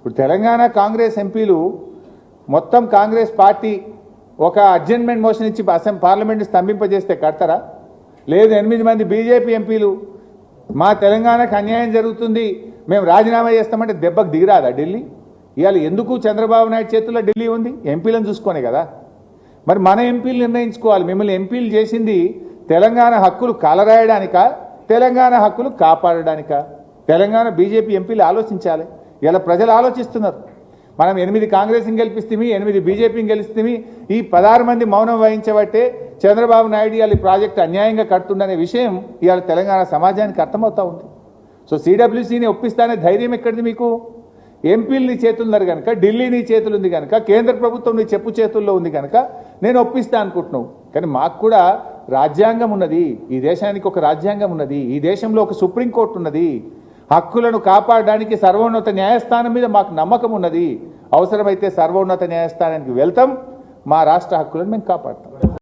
ఇప్పుడు తెలంగాణ కాంగ్రెస్ ఎంపీలు మొత్తం కాంగ్రెస్ పార్టీ ఒక అడ్జర్న్మెంట్ మోషన్ ఇచ్చి పార్లమెంట్ స్తంభింపజేస్తే కడతారా? లేదు 8 మంది బీజేపీ ఎంపీలు మా తెలంగాణకు అన్యాయం జరుగుతుంది మేము రాజీనామా చేస్తామంటే దెబ్బకు దిగిరాదా ఢిల్లీ? ఇవాళ ఎందుకు చంద్రబాబు నాయుడు చేతుల్లో ఢిల్లీ ఉంది? ఎంపీలను చూసుకొనే కదా. మరి మన ఎంపీలు నిర్ణయించుకోవాలి. మిమ్మల్ని ఎంపీలు చేసింది తెలంగాణ హక్కులు కాలరాయడానికా, తెలంగాణ హక్కులు కాపాడడానికా? తెలంగాణ బీజేపీ ఎంపీలు ఆలోచించాలి. ఇలా ప్రజలు ఆలోచిస్తున్నారు. మనం 8 కాంగ్రెస్ని గెలిపిస్తేమి, 8 బీజేపీని గెలిస్తేమి, ఈ 16 మంది మౌనం వహించబట్టే చంద్రబాబు నాయుడు ఇవాళ ఈ ప్రాజెక్టు అన్యాయంగా కడుతుందనే విషయం ఇవాళ తెలంగాణ సమాజానికి అర్థమవుతా ఉంది. సో సిడబ్ల్యూసీని ఒప్పిస్తానే ధైర్యం ఎక్కడిది మీకు? ఎంపీలు నీ చేతులున్నారు కనుక, ఢిల్లీ నీ చేతులు ఉంది కనుక, కేంద్ర ప్రభుత్వం నీ చెప్పు చేతుల్లో ఉంది కనుక నేను ఒప్పిస్తా అనుకుంటున్నావు. కానీ మాకు కూడా రాజ్యాంగం ఉన్నది. ఈ దేశానికి ఒక రాజ్యాంగం ఉన్నది. ఈ దేశంలో ఒక సుప్రీంకోర్టు ఉన్నది. హక్కులను కాపాడడానికి సర్వోన్నత న్యాయస్థానం మీద మాకు నమ్మకం ఉన్నది. అవసరమైతే సర్వోన్నత న్యాయస్థానానికి వెళ్తాం. మా రాష్ట్ర హక్కులను మేము కాపాడతాం.